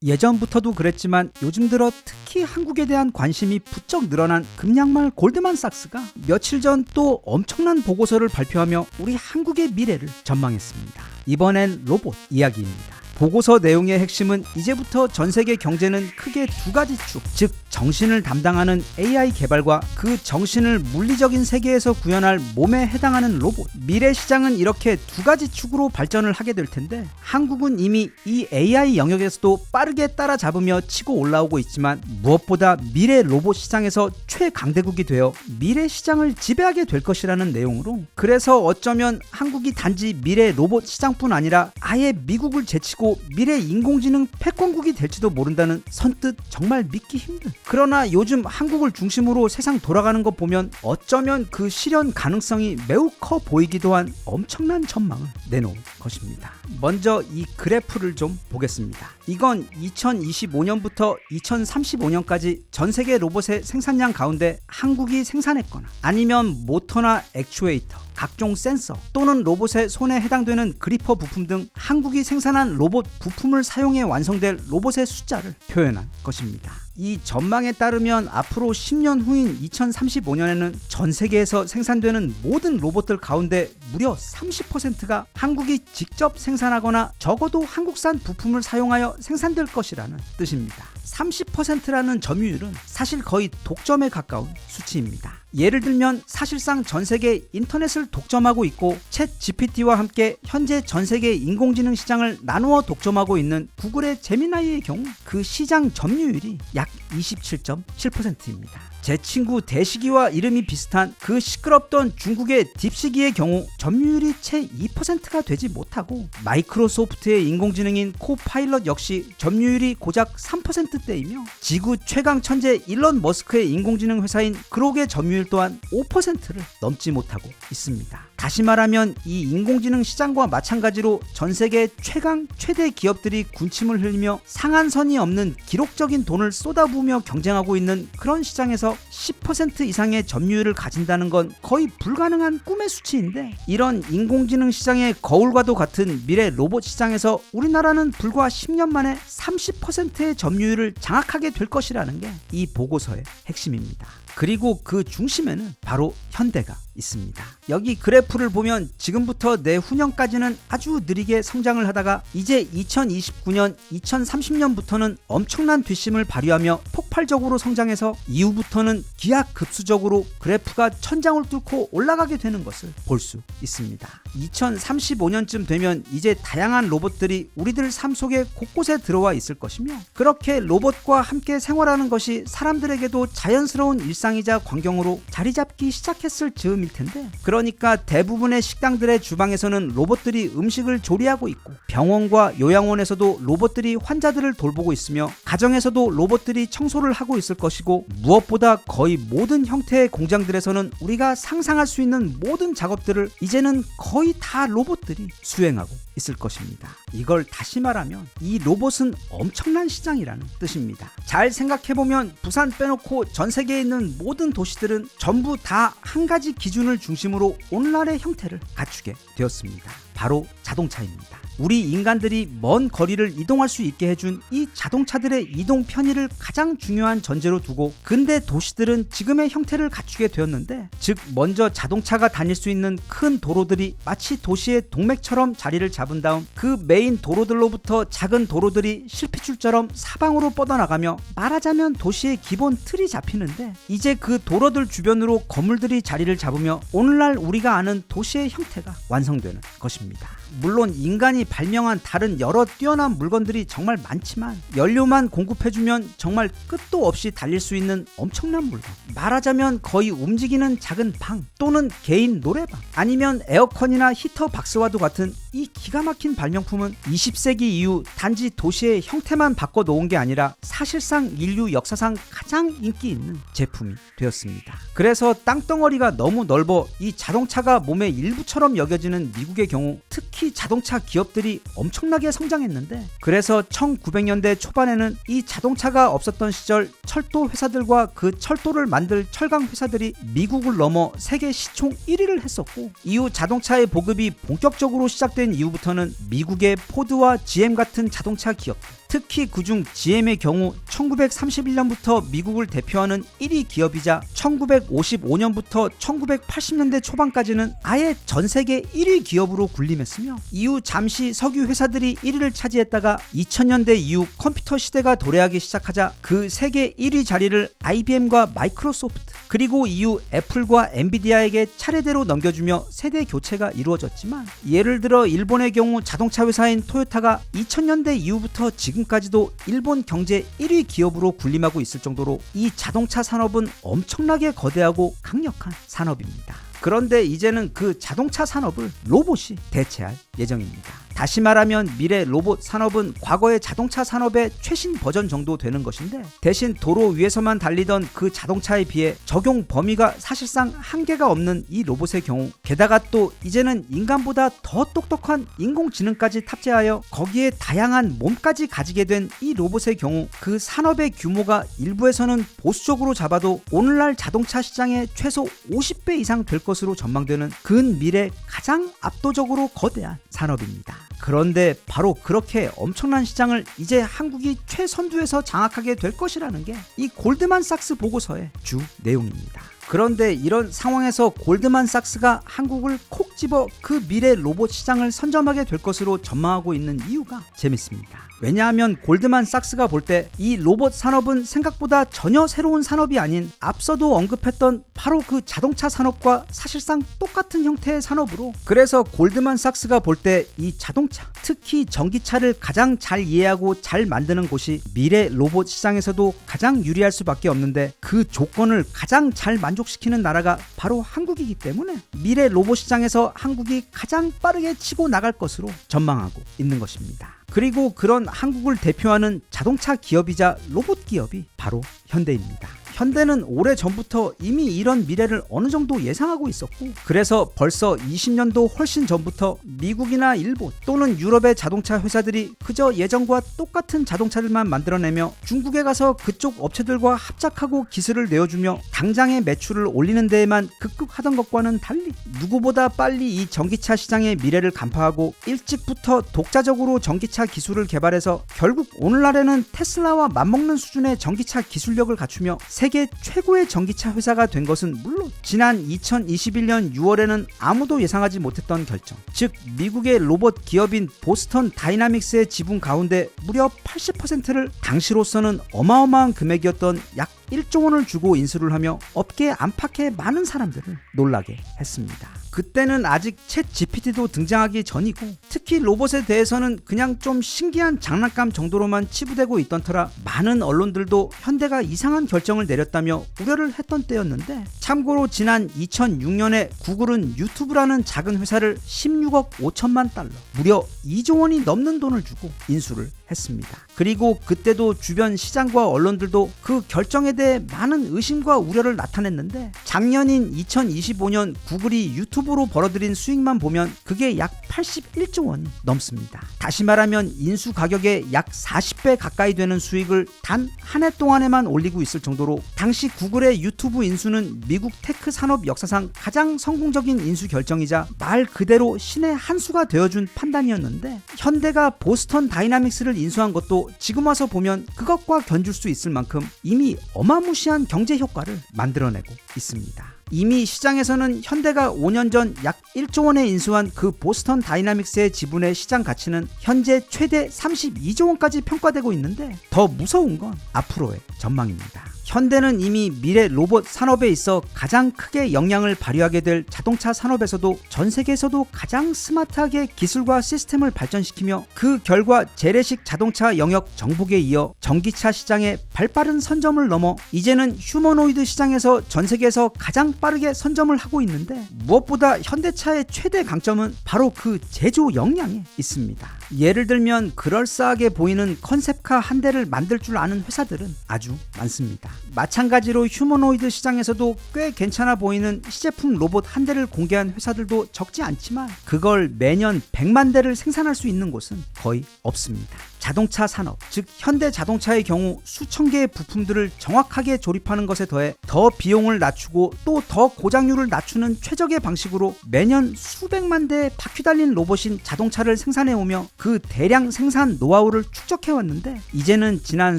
예전부터도 그랬지만 요즘 들어 특히 한국에 대한 관심이 부쩍 늘어난 금양말 골드만삭스가 며칠 전 또 엄청난 보고서를 발표하며 우리 한국의 미래를 전망했습니다. 이번엔 로봇 이야기입니다. 보고서 내용의 핵심은 이제부터 전 세계 경제는 크게 두 가지 축, 즉 정신을 담당하는 AI 개발과 그 정신을 물리적인 세계에서 구현할 몸에 해당하는 로봇. 미래 시장은 이렇게 두 가지 축으로 발전을 하게 될 텐데 한국은 이미 이 AI 영역에서도 빠르게 따라잡으며 치고 올라오고 있지만 무엇보다 미래 로봇 시장에서 최강대국이 되어 미래 시장을 지배하게 될 것이라는 내용으로, 그래서 어쩌면 한국이 단지 미래 로봇 시장뿐 아니라 아예 미국을 제치고 미래 인공지능 패권국이 될지도 모른다는 선뜻 정말 믿기 힘든, 그러나 요즘 한국을 중심으로 세상 돌아가는 것 보면 어쩌면 그 실현 가능성이 매우 커 보이기도 한 엄청난 전망을 내놓은 것입니다. 먼저 이 그래프를 좀 보겠습니다. 이건 2025년부터 2035년까지 전 세계 로봇의 생산량 가운데 한국이 생산했거나 아니면 모터나 액추에이터, 각종 센서 또는 로봇의 손에 해당되는 그리퍼 부품 등 한국이 생산한 로봇 부품을 사용해 완성될 로봇의 숫자를 표현한 것입니다. 이 전망에 따르면 앞으로 10년 후인 2035년에는 전 세계에서 생산되는 모든 로봇들 가운데 무려 30%가 한국이 직접 생산하거나 적어도 한국산 부품을 사용하여 생산될 것이라는 뜻입니다. 30%라는 점유율은 사실 거의 독점에 가까운 수치입니다. 예를 들면 사실상 전 세계 인터넷을 독점하고 있고 챗 GPT와 함께 현재 전 세계 인공지능 시장을 나누어 독점하고 있는 구글의 제미나이의 경우 그 시장 점유율이 약 27.7%입니다. 제 친구 대시기와 이름이 비슷한 그 시끄럽던 중국의 딥시기의 경우 점유율이 채 2%가 되지 못하고, 마이크로소프트의 인공지능인 코파일럿 역시 점유율이 고작 3%대이며 지구 최강 천재 일론 머스크의 인공지능 회사인 그록의 점유율 또한 5%를 넘지 못하고 있습니다. 다시 말하면 이 인공지능 시장과 마찬가지로 전 세계 최강 최대 기업들이 군침을 흘리며 상한선이 없는 기록적인 돈을 쏟아부으며 경쟁하고 있는 그런 시장에서 10% 이상의 점유율을 가진다는 건 거의 불가능한 꿈의 수치인데, 이런 인공지능 시장의 거울과도 같은 미래 로봇 시장에서 우리나라는 불과 10년 만에 30%의 점유율을 장악하게 될 것이라는 게 이 보고서의 핵심입니다. 그리고 그 중심에는 바로 현대가 있습니다. 여기 그래프를 보면 지금부터 내후년까지는 아주 느리게 성장을 하다가 이제 2029년, 2030년부터는 엄청난 뒷심을 발휘하며 폭발적으로 성장해서 이후부터는 기하급수적으로 그래프가 천장을 뚫고 올라가게 되는 것을 볼 수 있습니다. 2035년쯤 되면 이제 다양한 로봇들이 우리들 삶 속에 곳곳에 들어와 있을 것이며, 그렇게 로봇과 함께 생활하는 것이 사람들에게도 자연스러운 일상이자 광경으로 자리 잡기 시작했을 즈음일 텐데, 그러니까 대부분의 식당들의 주방에서는 로봇들이 음식을 조리하고 있고, 병원과 요양원에서도 로봇들이 환자들을 돌보고 있으며, 가정에서도 로봇들이 청소를 하고 있을 것이고, 무엇보다 거의 모든 형태의 공장들에서는 우리가 상상할 수 있는 모든 작업들을 이제는 거의 다 로봇들이 수행하고 있을 것입니다. 이걸 다시 말하면 이 로봇은 엄청난 시장이라는 뜻입니다. 잘 생각해보면 부산 빼놓고 전 세계에 있는 모든 도시들은 전부 다 한 가지 기준을 중심으로 오늘날의 형태를 갖추게 되었습니다. 바로 자동차입니다. 우리 인간들이 먼 거리를 이동할 수 있게 해준 이 자동차들의 이동 편의를 가장 중요한 전제로 두고 근대 도시들은 지금의 형태를 갖추게 되었는데, 즉 먼저 자동차가 다닐 수 있는 큰 도로들이 마치 도시의 동맥처럼 자리를 잡은 다음 그 메인 도로들로부터 작은 도로들이 실핏줄처럼 사방으로 뻗어나가며 말하자면 도시의 기본 틀이 잡히는데, 이제 그 도로들 주변으로 건물들이 자리를 잡으며 오늘날 우리가 아는 도시의 형태가 완성되는 것입니다. 물론 인간이 발명한 다른 여러 뛰어난 물건들이 정말 많지만 연료만 공급해주면 정말 끝도 없이 달릴 수 있는 엄청난 물건, 말하자면 거의 움직이는 작은 방 또는 개인 노래방, 아니면 에어컨이나 히터 박스와도 같은 이 기가 막힌 발명품은 20세기 이후 단지 도시의 형태만 바꿔놓은 게 아니라 사실상 인류 역사상 가장 인기 있는 제품이 되었습니다. 그래서 땅덩어리가 너무 넓어 이 자동차가 몸의 일부처럼 여겨지는 미국의 경우 특히 자동차 기업들이 엄청나게 성장했는데, 그래서 1900년대 초반에는 이 자동차가 없었던 시절 철도 회사들과 그 철도를 만들 철강 회사들이 미국을 넘어 세계 시총 1위를 했었고, 이후 자동차의 보급이 본격적으로 시작된 이후부터는 미국의 포드와 GM 같은 자동차 기업들, 특히 그중 GM의 경우 1931년부터 미국을 대표하는 1위 기업이자 1955년부터 1980년대 초반까지는 아예 전 세계 1위 기업으로 군림했으며 이후 잠시 석유 회사들이 1위를 차지했다가 2000년대 이후 컴퓨터 시대가 도래하기 시작하자 그 세계 1위 자리를 IBM과 마이크로소프트 그리고 이후 애플과 엔비디아에게 차례대로 넘겨주며 세대 교체가 이루어졌지만 예를 들어 일본의 경우 자동차 회사인 토요타가 2000년대 이후부터 지금까지도 일본 경제 1위 기업으로 군림하고 있을 정도로 이 자동차 산업은 엄청나게 거대하고 강력한 산업입니다. 그런데 이제는 그 자동차 산업을 로봇이 대체할 예정입니다. 다시 말하면 미래 로봇 산업은 과거의 자동차 산업의 최신 버전 정도 되는 것인데 대신 도로 위에서만 달리던 그 자동차에 비해 적용 범위가 사실상 한계가 없는 이 로봇의 경우 게다가 또 이제는 인간보다 더 똑똑한 인공지능까지 탑재하여 거기에 다양한 몸까지 가지게 된 이 로봇의 경우 그 산업의 규모가 일부에서는 보수적으로 잡아도 오늘날 자동차 시장의 최소 50배 이상 될 것으로 전망되는 근미래 가장 압도적으로 거대한 산업입니다. 그런데 바로 그렇게 엄청난 시장을 이제 한국이 최선두에서 장악하게 될 것이라는 게 이 골드만삭스 보고서의 주 내용입니다. 그런데 이런 상황에서 골드만삭스가 한국을 콕 집어 그 미래 로봇 시장을 선점하게 될 것으로 전망하고 있는 이유가 재밌습니다. 왜냐하면 골드만삭스가 볼 때 이 로봇 산업은 생각보다 전혀 새로운 산업이 아닌 앞서도 언급했던 바로 그 자동차 산업과 사실상 똑같은 형태의 산업으로 그래서 골드만삭스가 볼 때 이 자동차 특히 전기차를 가장 잘 이해하고 잘 만드는 곳이 미래 로봇 시장에서도 가장 유리할 수밖에 없는데 그 조건을 가장 잘 만족시키는 나라가 바로 한국이기 때문에 미래 로봇 시장에서 한국이 가장 빠르게 치고 나갈 것으로 전망하고 있는 것입니다. 그리고 그런 한국을 대표하는 자동차 기업이자 로봇 기업이 바로 현대입니다. 현대는 오래전부터 이미 이런 미래를 어느 정도 예상하고 있었고 그래서 벌써 20년도 훨씬 전부터 미국이나 일본 또는 유럽의 자동차 회사들이 그저 예전과 똑같은 자동차들만 만들어내며 중국에 가서 그쪽 업체들과 합작하고 기술을 내어주며 당장의 매출을 올리는 데에만 급급하던 것과는 달리 누구보다 빨리 이 전기차 시장의 미래를 간파하고 일찍부터 독자적으로 전기차 기술을 개발해서 결국 오늘날에는 테슬라와 맞먹는 수준의 전기차 기술력을 갖추며 세계 최고의 전기차 회사가 된 것은 물론 지난 2021년 6월에는 아무도 예상하지 못했던 결정, 즉 미국의 로봇 기업인 보스턴 다이나믹스의 지분 가운데 무려 80%를 당시로서는 어마어마한 금액이었던 약 1조 원을 주고 인수를 하며 업계 안팎의 많은 사람들을 놀라게 했습니다. 그때는 아직 챗 GPT도 등장하기 전이고 특히 로봇에 대해서는 그냥 좀 신기한 장난감 정도로만 치부되고 있던 터라 많은 언론들도 현대가 이상한 결정을 내렸다며 우려를 했던 때였는데 참고로 지난 2006년에 구글은 유튜브라는 작은 회사를 16억 5천만 달러 무려 2조 원이 넘는 돈을 주고 인수를 했습니다. 그리고 그때도 주변 시장과 언론들도 그 결정에 대해 많은 의심과 우려를 나타냈는데 작년인 2025년 구글이 유튜브로 벌어들인 수익만 보면 그게 약 81조 원이 넘습니다. 다시 말하면 인수 가격의 약 40배 가까이 되는 수익을 단 한 해 동안에만 올리고 있을 정도로 당시 구글의 유튜브 인수는 미국 테크 산업 역사상 가장 성공적인 인수 결정이자 말 그대로 신의 한 수가 되어준 판단이었는데 현대가 보스턴 다이나믹스를 인수한 것도 지금 와서 보면 그것과 견줄 수 있을 만큼 이미 어마무시한 경제 효과를 만들어내고 있습니다. 이미 시장에서는 현대가 5년 전 약 1조 원에 인수한 그 보스턴 다이나믹스의 지분의 시장 가치는 현재 최대 32조 원까지 평가되고 있는데 더 무서운 건 앞으로의 전망입니다. 현대는 이미 미래 로봇 산업에 있어 가장 크게 영향을 발휘하게 될 자동차 산업에서도 전 세계에서도 가장 스마트하게 기술과 시스템을 발전시키며 그 결과 재래식 자동차 영역 정복에 이어 전기차 시장의 발빠른 선점을 넘어 이제는 휴머노이드 시장에서 전 세계에서 가장 빠르게 선점을 하고 있는데 무엇보다 현대차의 최대 강점은 바로 그 제조 역량에 있습니다. 예를 들면 그럴싸하게 보이는 컨셉카 한 대를 만들 줄 아는 회사들은 아주 많습니다. 마찬가지로 휴머노이드 시장에서도 꽤 괜찮아 보이는 시제품 로봇 한 대를 공개한 회사들도 적지 않지만 그걸 매년 100만 대를 생산할 수 있는 곳은 거의 없습니다. 자동차 산업, 즉 현대 자동차의 경우 수천 개의 부품들을 정확하게 조립하는 것에 더해 더 비용을 낮추고 또 더 고장률을 낮추는 최적의 방식으로 매년 수백만 대의 바퀴 달린 로봇인 자동차를 생산해오며 그 대량 생산 노하우를 축적해왔는데, 이제는 지난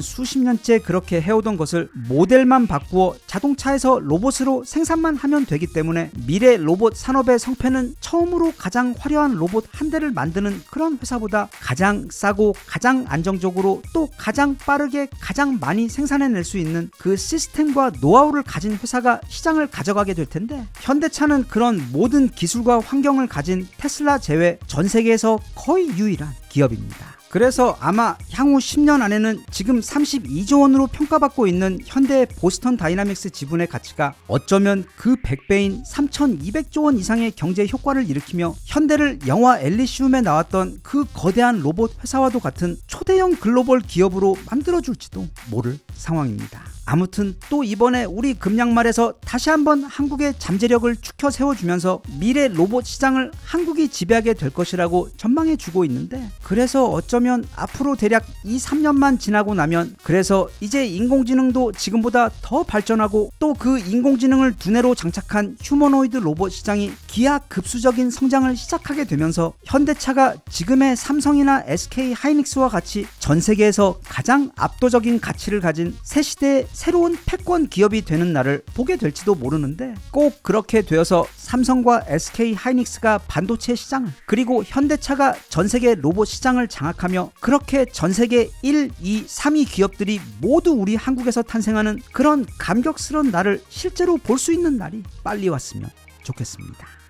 수십 년째 그렇게 해오던 것을 모델만 바꾸어 자동차에서 로봇으로 생산만 하면 되기 때문에 미래 로봇 산업의 성패는 처음으로 가장 화려한 로봇 한 대를 만드는 그런 회사보다 가장 싸고 가장 안정적으로 또 가장 빠르게 가장 많이 생산해낼 수 있는 그 시스템과 노하우를 가진 회사가 시장을 가져가게 될 텐데, 현대차는 그런 모든 기술과 환경을 가진 테슬라 제외 전 세계에서 거의 유일한 기업입니다. 그래서 아마 향후 10년 안에는 지금 32조 원으로 평가받고 있는 현대의 보스턴 다이나믹스 지분의 가치가 어쩌면 그 100배인 3,200조 원 이상의 경제 효과를 일으키며 현대를 영화 엘리시움에 나왔던 그 거대한 로봇 회사와도 같은 초대형 글로벌 기업으로 만들어줄지도 모를 상황입니다. 아무튼 또 이번에 우리 금양말에서 다시 한번 한국의 잠재력을 축혀 세워주면서 미래 로봇 시장을 한국이 지배하게 될 것이라고 전망해주고 있는데, 그래서 어쩌면 앞으로 대략 2-3년만 지나고 나면, 그래서 이제 인공지능도 지금보다 더 발전하고 또 그 인공지능을 두뇌로 장착한 휴머노이드 로봇 시장이 기하급수적인 성장을 시작하게 되면서 현대차가 지금의 삼성이나 SK 하이닉스와 같이 전 세계에서 가장 압도적인 가치를 가진 새 시대의 새로운 패권 기업이 되는 날을 보게 될지도 모르는데, 꼭 그렇게 되어서 삼성과 SK 하이닉스가 반도체 시장을, 그리고 현대차가 전 세계 로봇 시장을 장악하며 그렇게 전 세계 1, 2, 3위 기업들이 모두 우리 한국에서 탄생하는 그런 감격스러운 날을 실제로 볼 수 있는 날이 빨리 왔으면 좋겠습니다.